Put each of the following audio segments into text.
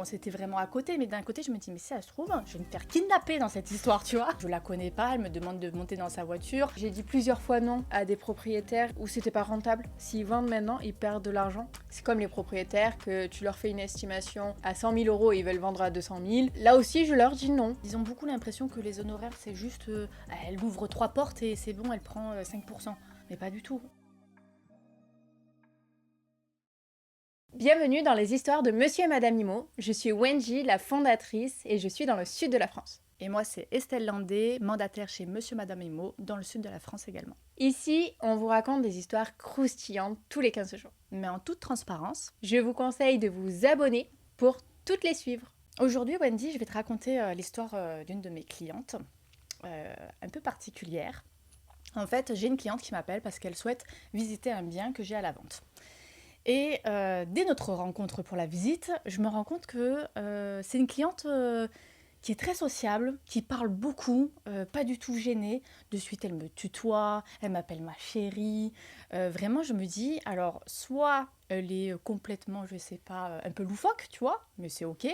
Bon, c'était vraiment à côté, mais d'un côté, je me dis, mais si ça se trouve, je vais me faire kidnapper dans cette histoire, tu vois. Je la connais pas, elle me demande de monter dans sa voiture. J'ai dit plusieurs fois non à des propriétaires où c'était pas rentable. S'ils vendent maintenant, ils perdent de l'argent. C'est comme les propriétaires que tu leur fais une estimation à 100 000 euros et ils veulent vendre à 200 000. Là aussi, je leur dis non. Ils ont beaucoup l'impression que les honoraires, c'est juste, elle ouvre 3 portes et c'est bon, elle prend 5%. Mais pas du tout. Bienvenue dans les histoires de Monsieur et Madame Imo. Je suis Wenji, la fondatrice, et je suis dans le sud de la France. Et moi, c'est Estelle Landé, mandataire chez Monsieur Madame Imo, dans le sud de la France également. Ici, on vous raconte des histoires croustillantes tous les 15 jours. Mais en toute transparence, je vous conseille de vous abonner pour toutes les suivre. Aujourd'hui, Wendy, je vais te raconter l'histoire d'une de mes clientes, un peu particulière. En fait, j'ai une cliente qui m'appelle parce qu'elle souhaite visiter un bien que j'ai à la vente. Et dès notre rencontre pour la visite, je me rends compte que c'est une cliente qui est très sociable, qui parle beaucoup, pas du tout gênée. De suite, elle me tutoie, elle m'appelle ma chérie. Vraiment, je me dis, alors, soit elle est complètement, je sais pas, un peu loufoque, tu vois, mais c'est ok.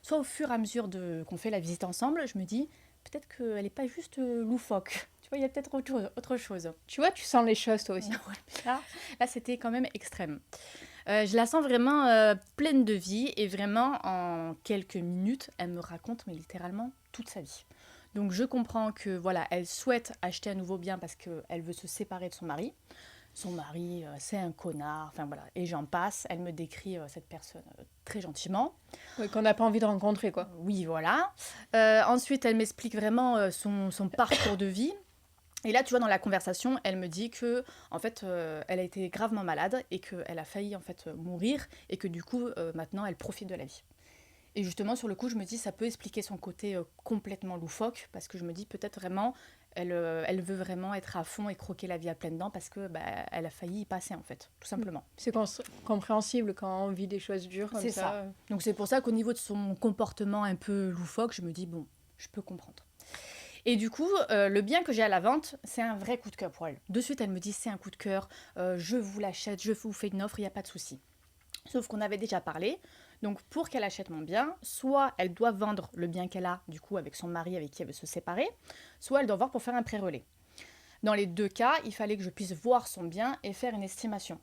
Soit au fur et à mesure qu'on fait la visite ensemble, je me dis, peut-être qu'elle n'est pas juste loufoque. Tu vois, il y a peut-être autre chose. Tu vois, tu sens les choses toi aussi. Là, c'était quand même extrême. Je la sens vraiment pleine de vie et vraiment en quelques minutes, elle me raconte mais littéralement toute sa vie. Donc je comprends que voilà, elle souhaite acheter un nouveau bien parce qu'elle veut se séparer de son mari. Son mari, c'est un connard, enfin voilà, et j'en passe. Elle me décrit cette personne très gentiment. Oui, qu'on n'a pas envie de rencontrer, quoi. Oui, voilà. Ensuite, elle m'explique vraiment son parcours de vie. Et là, tu vois, dans la conversation, elle me dit que, en fait, elle a été gravement malade et qu'elle a failli, en fait, mourir et que, du coup, maintenant, elle profite de la vie. Et justement, sur le coup, je me dis, ça peut expliquer son côté complètement loufoque parce que je me dis, peut-être vraiment, elle veut vraiment être à fond et croquer la vie à pleines dents parce que, elle a failli y passer, en fait, tout simplement. C'est compréhensible quand on vit des choses dures comme ça. C'est ça. Donc, c'est pour ça qu'au niveau de son comportement un peu loufoque, je me dis, bon, je peux comprendre. Et du coup, le bien que j'ai à la vente, c'est un vrai coup de cœur pour elle. De suite, elle me dit, c'est un coup de cœur, je vous l'achète, je vous fais une offre, il n'y a pas de souci. Sauf qu'on avait déjà parlé, donc pour qu'elle achète mon bien, soit elle doit vendre le bien qu'elle a, du coup, avec son mari avec qui elle veut se séparer, soit elle doit voir pour faire un pré-relais. Dans les deux cas, il fallait que je puisse voir son bien et faire une estimation.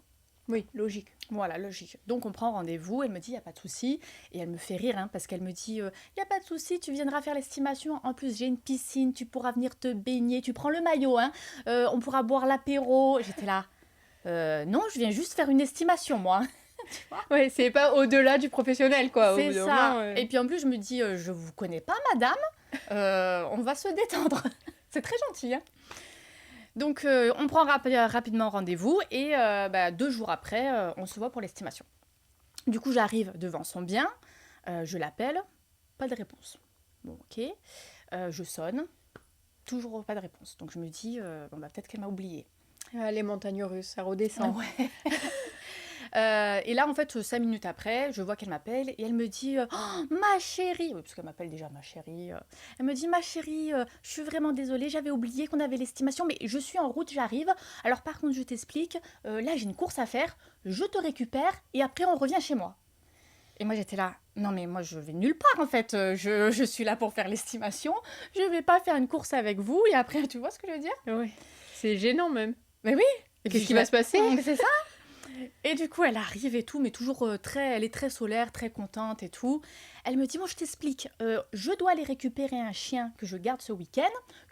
Oui, logique. Voilà, logique. Donc on prend rendez-vous, elle me dit, il n'y a pas de souci. Et elle me fait rire, parce qu'elle me dit, il n'y a pas de souci, tu viendras faire l'estimation. En plus, j'ai une piscine, tu pourras venir te baigner, tu prends le maillot, on pourra boire l'apéro. J'étais là, non, je viens juste faire une estimation, moi. Tu vois ? Ouais, c'est pas au-delà du professionnel, quoi. C'est ça. Et puis en plus, je me dis, je vous connais pas, madame, on va se détendre. C'est très gentil, Donc, on prend rapidement rendez-vous et 2 jours après, on se voit pour l'estimation. Du coup, j'arrive devant son bien, je l'appelle, pas de réponse. Bon, ok, je sonne, toujours pas de réponse. Donc, je me dis, peut-être qu'elle m'a oubliée. Les montagnes russes, ça redescend. Ouais. Et là, en fait, 5 minutes après, je vois qu'elle m'appelle et elle me dit oh, ma chérie, oui, parce qu'elle m'appelle déjà ma chérie. Elle me dit ma chérie, je suis vraiment désolée, j'avais oublié qu'on avait l'estimation, mais je suis en route, j'arrive. Alors par contre, je t'explique, là j'ai une course à faire, je te récupère et après on revient chez moi. Et moi j'étais là, non mais moi je vais nulle part en fait, je suis là pour faire l'estimation, je vais pas faire une course avec vous et après, tu vois ce que je veux dire ? Oui, c'est gênant même. Mais oui. Et qu'est-ce qui va se passer ? C'est ça. Et du coup, elle arrive et tout, mais toujours elle est très solaire, très contente et tout. Elle me dit, bon, je t'explique, je dois aller récupérer un chien que je garde ce week-end.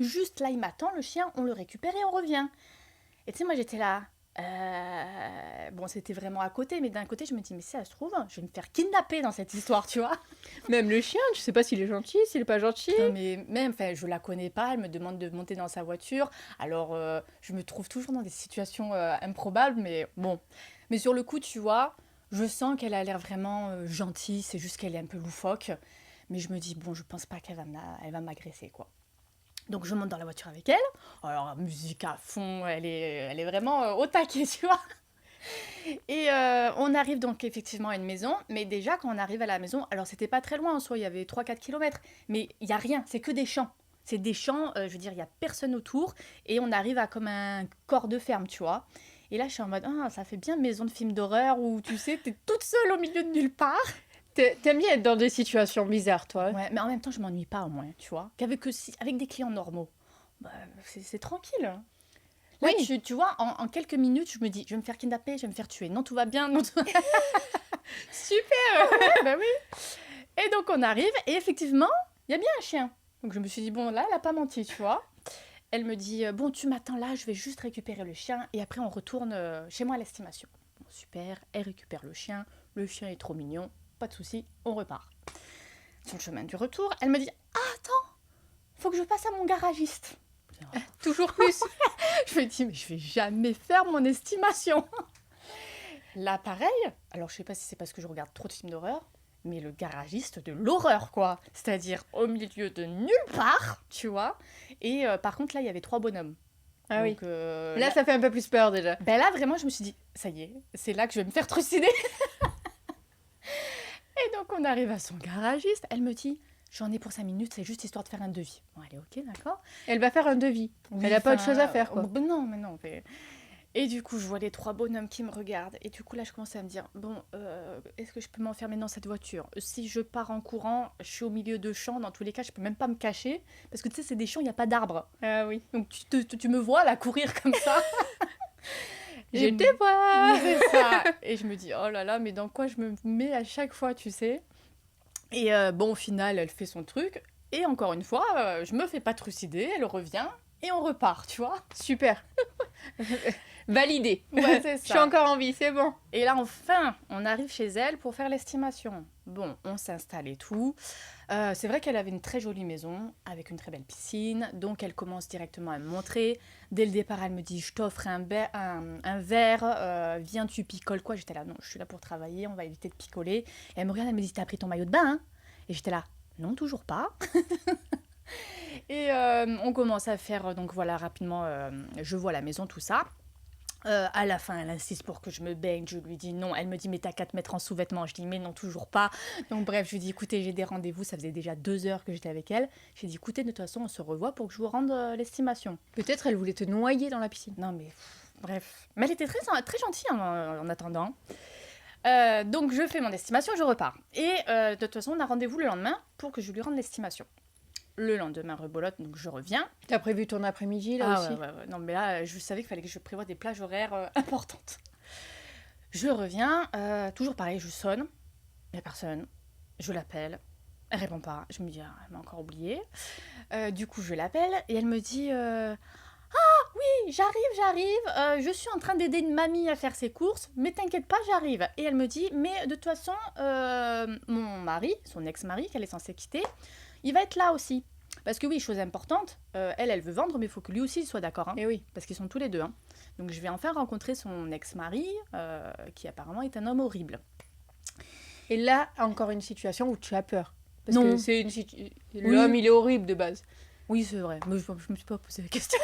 Juste là, il m'attend, le chien, on le récupère et on revient. Et tu sais, moi, j'étais là, bon, c'était vraiment à côté, mais d'un côté, je me dis, mais si ça se trouve, je vais me faire kidnapper dans cette histoire, tu vois. Même le chien, tu sais pas s'il est gentil, s'il est pas gentil. Non, mais même, je la connais pas, elle me demande de monter dans sa voiture. Alors, je me trouve toujours dans des situations improbables, mais bon. Mais sur le coup, tu vois, je sens qu'elle a l'air vraiment gentille, c'est juste qu'elle est un peu loufoque. Mais je me dis, bon, je pense pas qu'elle va m'agresser, quoi. Donc, je monte dans la voiture avec elle. Alors, musique à fond, elle est vraiment au taquet, tu vois. Et on arrive donc effectivement à une maison, mais déjà quand on arrive à la maison, alors c'était pas très loin en soi, il y avait 3-4 kilomètres, mais il n'y a rien, c'est que des champs. C'est des champs, je veux dire, il n'y a personne autour, et on arrive à comme un corps de ferme, tu vois. Et là, je suis en mode, ça fait bien maison de film d'horreur où, tu sais, t'es toute seule au milieu de nulle part. T'aimes bien être dans des situations bizarres, toi. Ouais, mais en même temps, je m'ennuie pas au moins, tu vois. Avec des clients normaux, bah, c'est tranquille. Là, Oui. tu vois, en quelques minutes, je me dis, je vais me faire kidnapper, je vais me faire tuer. Non, tout va bien. Non, Super. bah oui. Et donc, on arrive, et effectivement, il y a bien un chien. Donc, je me suis dit, bon, là, elle a pas menti, tu vois. Elle me dit, bon, tu m'attends là, je vais juste récupérer le chien, et après, on retourne chez moi à l'estimation. Bon, super, elle récupère le chien est trop mignon, pas de souci, on repart. Sur le chemin du retour, elle me dit, ah, attends, faut que je passe à mon garagiste. Toujours plus. Je me dis, mais je vais jamais faire mon estimation. Là, pareil. Alors, je sais pas si c'est parce que je regarde trop de films d'horreur, mais le garagiste de l'horreur, quoi. C'est-à-dire au milieu de nulle part, tu vois. Et par contre, là, il y avait 3 bonhommes. Ah Donc, oui. Là, ça fait un peu plus peur déjà. ben là, vraiment, je me suis dit, ça y est, c'est là que je vais me faire trucider. Et donc, on arrive à son garagiste. Elle me dit, j'en ai pour 5 minutes, c'est juste histoire de faire un devis. Bon, allez, ok, d'accord. Elle va faire un devis. Oui, Elle a pas autre enfin, chose à faire, quoi. Non, mais non. Et du coup, je vois les 3 bonhommes qui me regardent. Et du coup, là, je commence à me dire, bon, est-ce que je peux m'enfermer dans cette voiture? Si je pars en courant, je suis au milieu de champs. Dans tous les cas, je peux même pas me cacher. Parce que tu sais, c'est des champs, il n'y a pas d'arbres. Ah oui. Donc, tu me vois là courir comme ça. Je Et- te vois. C'est ça. Et je me dis, oh là là, mais dans quoi je me mets à chaque fois, tu sais? Et bon, au final, elle fait son truc. Et encore une fois, je me fais pas trucider. Elle revient. Et on repart, tu vois? Super. Validé. Ouais, c'est Je suis encore en vie, c'est bon. Et là, enfin, on arrive chez elle pour faire l'estimation. Bon, on s'installe et tout. C'est vrai qu'elle avait une très jolie maison avec une très belle piscine. Donc, elle commence directement à me montrer. Dès le départ, elle me dit, je t'offre un verre. Viens, tu picoles quoi? J'étais là, non, je suis là pour travailler. On va éviter de picoler. Et elle me regarde, elle me dit, t'as pris ton maillot de bain, hein? Et j'étais là, non, toujours pas. Et on commence à faire, donc voilà, rapidement, je vois la maison, tout ça. À la fin, elle insiste pour que je me baigne. Je lui dis non. Elle me dit, mais t'as qu'à te mettre en sous-vêtements. Je dis, mais non, toujours pas. Donc, bref, je lui dis, écoutez, j'ai des rendez-vous. Ça faisait déjà 2 heures que j'étais avec elle. J'ai dit, écoutez, de toute façon, on se revoit pour que je vous rende l'estimation. Peut-être elle voulait te noyer dans la piscine. Non, mais bref. Mais elle était très, très gentille en attendant. Donc, je fais mon estimation, je repars. Et de toute façon, on a rendez-vous le lendemain pour que je lui rende l'estimation. Le lendemain, rebolote, donc je reviens. T'as prévu ton après-midi là aussi? Ouais. Non, mais là, je savais qu'il fallait que je prévoie des plages horaires importantes. Je reviens, toujours pareil, je sonne, il n'y a personne. Je l'appelle, elle répond pas. Je me dis, ah, elle m'a encore oublié. Du coup, je l'appelle et elle me dit, oui, j'arrive, je suis en train d'aider une mamie à faire ses courses, mais t'inquiète pas, j'arrive. Et elle me dit, mais de toute façon, mon mari, son ex-mari qu'elle est censée quitter, il va être là aussi. Parce que oui, chose importante, elle veut vendre, mais il faut que lui aussi il soit d'accord. Hein, Eh oui. parce qu'ils sont tous les deux. Hein. Donc je vais enfin rencontrer son ex-mari, qui apparemment est un homme horrible. Et là, encore une situation où tu as peur. Parce Non. que c'est l'homme, il est horrible de base. Oui, c'est vrai. Mais je me suis pas posé la question.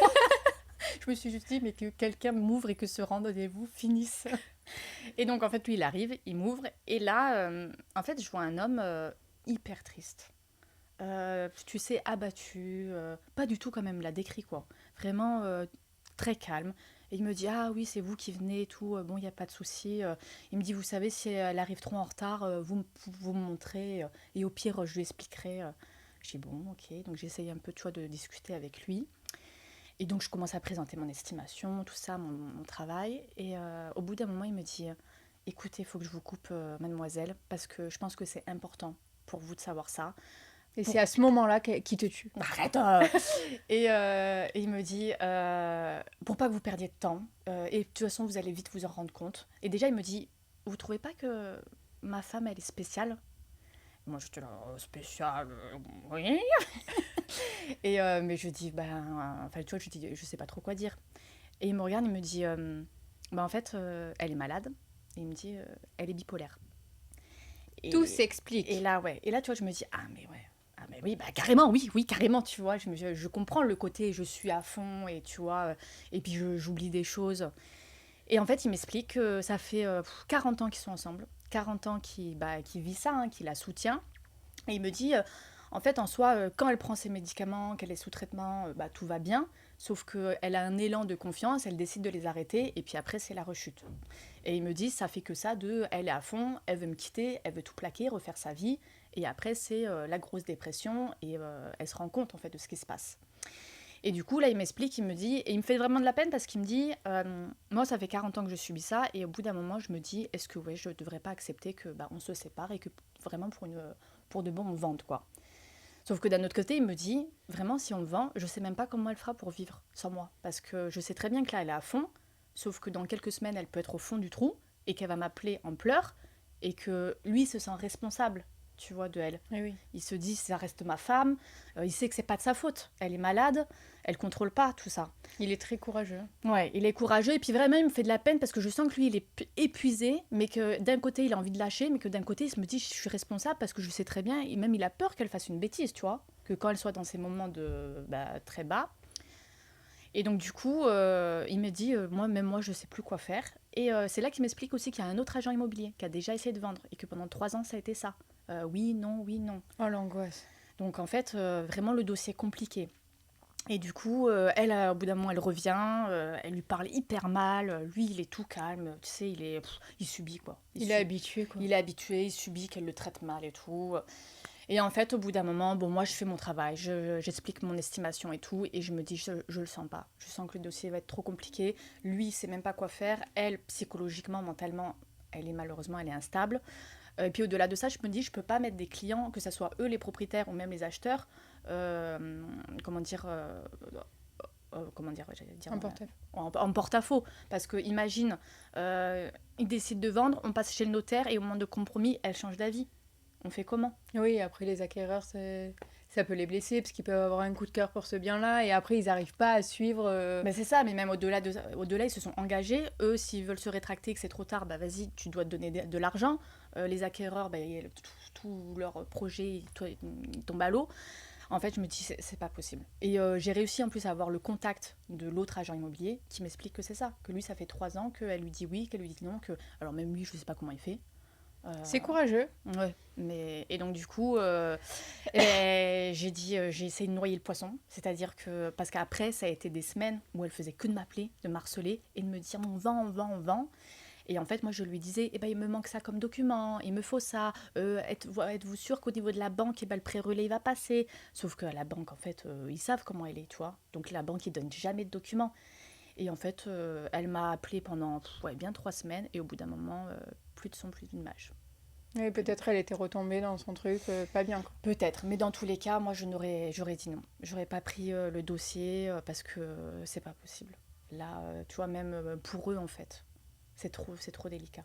Je me suis juste dit, mais que quelqu'un m'ouvre et que ce rendez-vous finisse. Et donc, en fait, lui, il arrive, il m'ouvre. Et là, en fait, je vois un homme hyper triste. Tu sais, abattu. Pas du tout comme elle me l'a décrit, quoi. Vraiment très calme. Et il me dit, ah oui, c'est vous qui venez et tout. Bon, il n'y a pas de souci. Il me dit, vous savez, si elle arrive trop en retard, vous me montrez. Et au pire, je lui expliquerai. Je dis, bon, ok. Donc, j'essaye un peu, tu vois, de discuter avec lui. Et donc, je commence à présenter mon estimation, tout ça, mon travail. Et au bout d'un moment, il me dit, écoutez, il faut que je vous coupe, mademoiselle, parce que je pense que c'est important pour vous de savoir ça. Et c'est à ce moment-là qu'il te tue. Arrête et il me dit, pour pas que vous perdiez de temps, et de toute façon, vous allez vite vous en rendre compte. Et déjà, il me dit, vous trouvez pas que ma femme, elle est spéciale? Moi, j'étais là, spéciale, oui. Et mais je dis, enfin, tu vois, je dis, je sais pas trop quoi dire. Et il me regarde, il me dit, en fait, elle est malade. Et il me dit, elle est bipolaire. Et, Tout s'explique. Et là, ouais. Et là, tu vois, je me dis, ah, mais ouais. Ah, mais oui, carrément, oui, carrément, tu vois. Je comprends le côté, je suis à fond, et tu vois, et puis j'oublie des choses. Et en fait, il m'explique que ça fait 40 ans qu'ils sont ensemble. 40 ans qu'il vit ça, hein, qu'il la soutient. Et il me dit, En fait, en soi, quand elle prend ses médicaments, qu'elle est sous traitement, bah, tout va bien. Sauf qu'elle a un élan de confiance, elle décide de les arrêter, et puis après, c'est la rechute. Et il me dit, ça fait que ça, elle est à fond, elle veut me quitter, elle veut tout plaquer, refaire sa vie. Et après, c'est la grosse dépression, et elle se rend compte, en fait, de ce qui se passe. Et du coup, là, il m'explique, il me dit, et il me fait vraiment de la peine parce qu'il me dit, moi, ça fait 40 ans que je subis ça, et au bout d'un moment, je me dis, est-ce que ouais, je ne devrais pas accepter que bah, on se sépare et que vraiment pour de bon, on vende, quoi. Sauf que d'un autre côté, il me dit, vraiment, si on me vend, je sais même pas comment elle fera pour vivre sans moi. Parce que je sais très bien que là, elle est à fond, sauf que dans quelques semaines, elle peut être au fond du trou, et qu'elle va m'appeler en pleurs, et que lui se sent responsable, tu vois, de elle. Eh oui. Il se dit, ça reste ma femme, il sait que c'est pas de sa faute. Elle est malade, elle contrôle pas tout ça. Il est très courageux. Ouais, il est courageux, et puis vraiment, il me fait de la peine parce que je sens que lui, il est épuisé, mais que d'un côté, il a envie de lâcher, mais que d'un côté, il se me dit, je suis responsable parce que je sais très bien, et même il a peur qu'elle fasse une bêtise, tu vois, que quand elle soit dans ces moments de très bas. Et donc, du coup, il me dit, même moi, je sais plus quoi faire. Et c'est là qu'il m'explique aussi qu'il y a un autre agent immobilier qui a déjà essayé de vendre, et que pendant 3 ans, ça a été ça. Oui, non, oui, non. Oh, l'angoisse. Donc, en fait, vraiment, le dossier est compliqué. Et du coup, elle, au bout d'un moment, elle revient, elle lui parle hyper mal. Lui, il est tout calme, tu sais, il subit, quoi. Il est habitué, quoi. Il est habitué, il subit qu'elle le traite mal et tout. Et en fait, au bout d'un moment, bon, moi, je fais mon travail, j'explique mon estimation et tout, et je me dis, je le sens pas. Je sens que le dossier va être trop compliqué. Lui, il sait même pas quoi faire. Elle, psychologiquement, mentalement, malheureusement, elle est instable. Et puis au-delà de ça, je me dis, je peux pas mettre des clients, que ce soit eux les propriétaires ou même les acheteurs, euh, comment dire, j'allais dire, En portefeuille. en porte-à-faux. Parce que imagine, ils décident de vendre, on passe chez le notaire et au moment de compromis, elle change d'avis. On fait comment? Oui, après les acquéreurs, ça peut les blesser parce qu'ils peuvent avoir un coup de cœur pour ce bien-là et après ils n'arrivent pas à suivre. Ben c'est ça, mais même au-delà, ils se sont engagés. Eux, s'ils veulent se rétracter et que c'est trop tard, bah vas-y, tu dois te donner de l'argent. Les acquéreurs, tout leur projet il tombe à l'eau. En fait, je me dis, c'est pas possible. Et j'ai réussi en plus à avoir le contact de l'autre agent immobilier qui m'explique que c'est ça. Que lui, ça fait 3 ans qu'elle lui dit oui, qu'elle lui dit non. Alors même lui, je sais pas comment il fait. C'est courageux. Ouais, et donc du coup, j'ai essayé de noyer le poisson, c'est-à-dire que parce qu'après ça a été des semaines où elle faisait que de m'appeler, de m'harceler et de me dire on vend, on vend, on vend. Et en fait, moi, je lui disais, eh ben, il me manque ça comme document, il me faut ça. Êtes-vous sûr qu'au niveau de la banque, eh ben, le pré-relais il va passer? Sauf qu'à la banque, en fait, ils savent comment elle est, tu vois. Donc la banque, ils donnent jamais de documents. Et en fait, elle m'a appelé pendant bien 3 semaines, et au bout d'un moment, plus de son, plus d'image. Oui, peut-être elle était retombée dans son truc, pas bien, quoi. Peut-être, mais dans tous les cas, moi, j'aurais dit non. J'aurais pas pris le dossier parce que c'est pas possible. Là, tu vois, même pour eux, en fait, c'est trop délicat.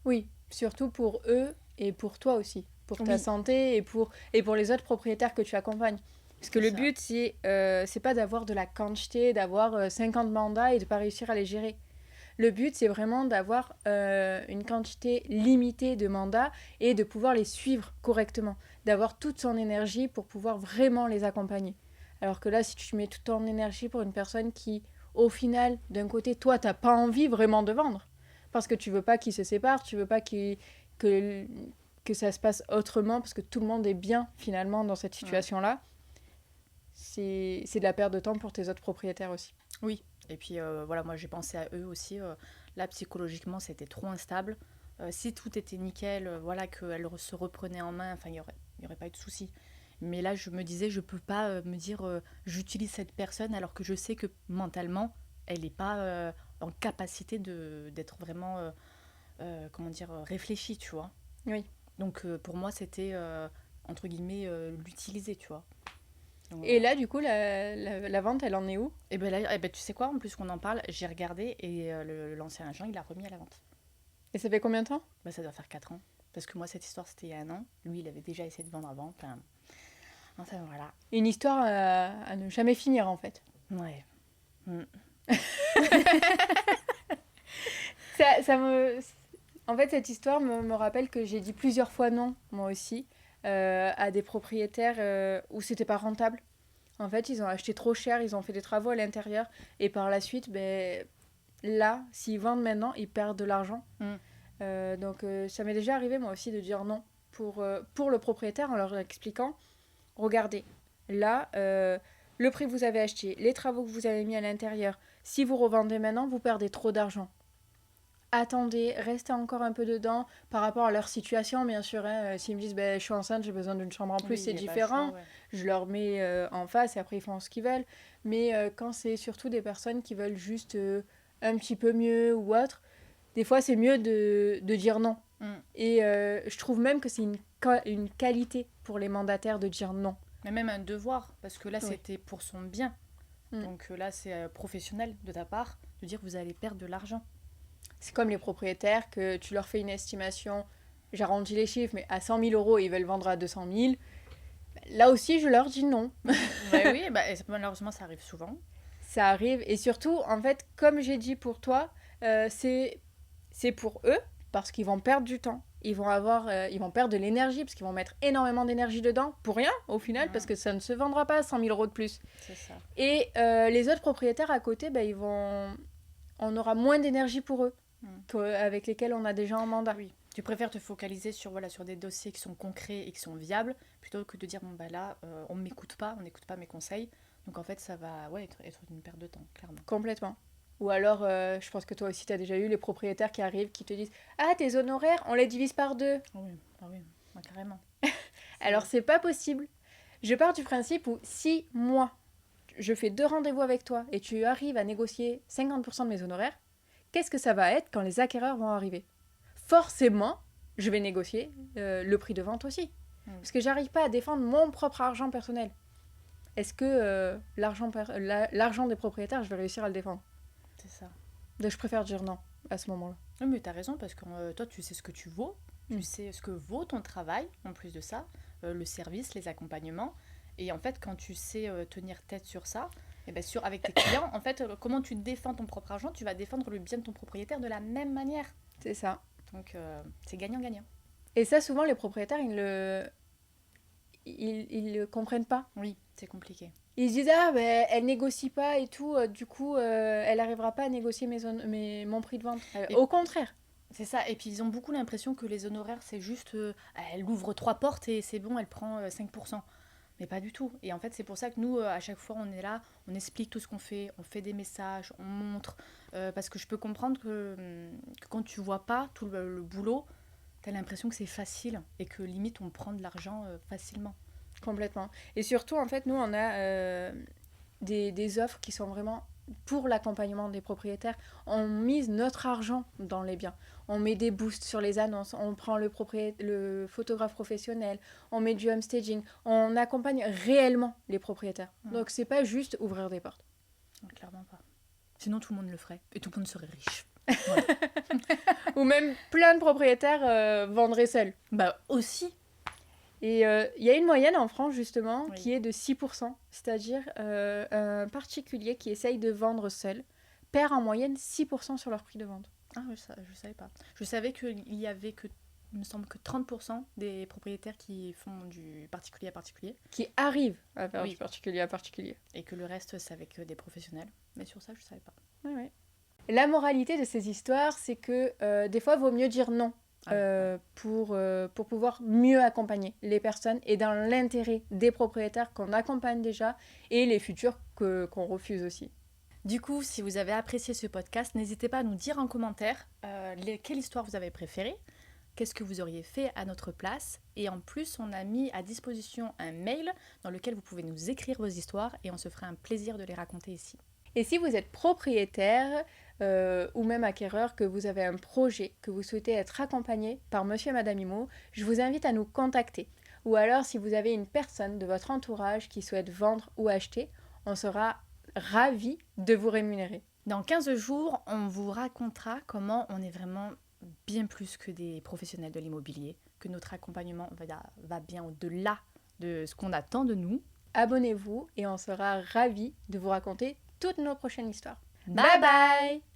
Oui, surtout pour eux et pour toi aussi, pour ta Oui. santé et pour les autres propriétaires que tu accompagnes. Parce que C'est le ça. but, c'est pas d'avoir de la quantité, d'avoir 50 mandats et de pas réussir à les gérer. Le but, c'est vraiment d'avoir une quantité limitée de mandats et de pouvoir les suivre correctement, d'avoir toute son énergie pour pouvoir vraiment les accompagner. Alors que là, si tu mets toute ton énergie pour une personne qui, au final, d'un côté, toi, t'as pas envie vraiment de vendre, parce que tu veux pas qu'ils se séparent, tu veux pas que, que ça se passe autrement, parce que tout le monde est bien, finalement, dans cette situation-là, c'est de la perte de temps pour tes autres propriétaires aussi. Oui. Et puis voilà, moi j'ai pensé à eux aussi. Là, psychologiquement, c'était trop instable. Si tout était nickel, voilà, qu'elle se reprenait en main, enfin, il y aurait pas eu de souci. Mais là, je me disais, je peux pas me dire, j'utilise cette personne alors que je sais que mentalement, elle n'est pas en capacité d'être vraiment, comment dire, réfléchie, tu vois. Oui. Donc pour moi, c'était, entre guillemets, l'utiliser, tu vois. Donc, Et là, du coup, la vente, elle en est où? et ben là, tu sais quoi, en plus qu'on en parle, j'ai regardé et l'ancien agent, il a remis à la vente. Et ça fait combien de temps? Bah, ça doit faire 4 ans. Parce que moi, cette histoire, c'était il y a 1 an. Lui, il avait déjà essayé de vendre avant. Enfin voilà. Une histoire à ne jamais finir, en fait. Ouais. Mm. Ça me... En fait, cette histoire me rappelle que j'ai dit plusieurs fois non, moi aussi, à des propriétaires où c'était pas rentable. En fait, ils ont acheté trop cher, ils ont fait des travaux à l'intérieur, et par la suite, ben, là, s'ils vendent maintenant, ils perdent de l'argent. Mm. Donc, ça m'est déjà arrivé, moi aussi, de dire non. pour le propriétaire en leur expliquant, regardez, là, le prix que vous avez acheté, les travaux que vous avez mis à l'intérieur, si vous revendez maintenant, vous perdez trop d'argent. Attendez, restez encore un peu dedans par rapport à leur situation, bien sûr. Hein. S'ils me disent, je suis enceinte, j'ai besoin d'une chambre en plus, Oui, c'est y a pas le différent. choix, ouais. Je leur mets en face et après ils font ce qu'ils veulent. Mais quand c'est surtout des personnes qui veulent juste un petit peu mieux ou autre, des fois c'est mieux de dire non. Mm. Et je trouve même que c'est une qualité pour les mandataires de dire non. Mais même un devoir, parce que là, Oui. c'était pour son bien. Mm. Donc là, c'est professionnel de ta part de dire que vous allez perdre de l'argent. C'est comme les propriétaires que tu leur fais une estimation, j'arrondis les chiffres, mais à 100 000 euros, ils veulent vendre à 200 000. Là aussi, je leur dis non. Ouais, oui, et malheureusement, ça arrive souvent. Ça arrive. Et surtout, en fait, comme j'ai dit pour toi, c'est pour eux, parce qu'ils vont perdre du temps. Ils vont perdre de l'énergie, parce qu'ils vont mettre énormément d'énergie dedans, pour rien, au final, parce que ça ne se vendra pas à 100 000 euros de plus. C'est ça. Et les autres propriétaires à côté, on aura moins d'énergie pour eux, avec lesquels on a déjà en mandat. Oui. Tu préfères te focaliser sur des dossiers qui sont concrets et qui sont viables, plutôt que de dire, là, on ne m'écoute pas, on n'écoute pas mes conseils. Donc en fait, ça va être une perte de temps, clairement. Complètement. Ou alors, je pense que toi aussi, tu as déjà eu les propriétaires qui arrivent, qui te disent « Ah, tes honoraires, on les divise par 2 ». Oui, carrément. Alors, c'est pas possible. Je pars du principe où si moi, je fais 2 rendez-vous avec toi et tu arrives à négocier 50% de mes honoraires, qu'est-ce que ça va être quand les acquéreurs vont arriver ? Forcément, je vais négocier le prix de vente aussi. Parce que j'arrive pas à défendre mon propre argent personnel. Est-ce que l'argent des propriétaires, je vais réussir à le défendre ? C'est ça. Donc, je préfère dire non à ce moment-là. Oui, mais t'as raison, parce que toi, tu sais ce que tu vaux, tu sais ce que vaut ton travail, en plus de ça, le service, les accompagnements. Et en fait, quand tu sais tenir tête sur ça, avec tes clients, en fait, comment tu défends ton propre argent, tu vas défendre le bien de ton propriétaire de la même manière. C'est ça. Donc, c'est gagnant-gagnant. Et ça, souvent, les propriétaires, ils le comprennent pas. Oui, c'est compliqué. Ils se disent elle négocie pas et tout, du coup elle arrivera pas à négocier mon prix de vente. Au contraire. C'est ça, et puis ils ont beaucoup l'impression que les honoraires c'est juste elle ouvre 3 portes et c'est bon, elle prend 5%. Mais pas du tout. Et en fait c'est pour ça que nous à chaque fois on est là, on explique tout ce qu'on fait, on fait des messages, on montre, parce que je peux comprendre que quand tu vois pas tout le boulot, t'as l'impression que c'est facile et que limite on prend de l'argent facilement. Complètement. Et surtout, en fait, nous, on a des offres qui sont vraiment pour l'accompagnement des propriétaires. On mise notre argent dans les biens. On met des boosts sur les annonces. On prend le photographe professionnel. On met du homestaging. On accompagne réellement les propriétaires. Donc, c'est pas juste ouvrir des portes. Non, clairement pas. Sinon, tout le monde le ferait. Et tout le monde serait riche. Ouais. Ou même plein de propriétaires vendraient seuls. Aussi. Et il y a une moyenne en France, justement, qui est de 6%. C'est-à-dire un particulier qui essaye de vendre seul perd en moyenne 6% sur leur prix de vente. Ah, je savais pas. Je savais qu'il y avait il me semble que 30% des propriétaires qui font du particulier à particulier. Qui arrivent à faire du particulier à particulier. Et que le reste, c'est avec des professionnels. Mais sur ça, je savais pas. Ouais. La moralité de ces histoires, c'est que des fois, il vaut mieux dire non. Pour pouvoir mieux accompagner les personnes et dans l'intérêt des propriétaires qu'on accompagne déjà et les futurs qu'on refuse aussi. Du coup, si vous avez apprécié ce podcast, n'hésitez pas à nous dire en commentaire quelle histoire vous avez préférée, qu'est-ce que vous auriez fait à notre place, et en plus on a mis à disposition un mail dans lequel vous pouvez nous écrire vos histoires et on se fera un plaisir de les raconter ici. Et si vous êtes propriétaire ou même acquéreur, que vous avez un projet, que vous souhaitez être accompagné par Monsieur et Madame Imo, je vous invite à nous contacter. Ou alors si vous avez une personne de votre entourage qui souhaite vendre ou acheter, on sera ravis de vous rémunérer. Dans 15 jours, on vous racontera comment on est vraiment bien plus que des professionnels de l'immobilier, que notre accompagnement va bien au-delà de ce qu'on attend de nous. Abonnez-vous et on sera ravis de vous raconter toutes nos prochaines histoires. Bye bye!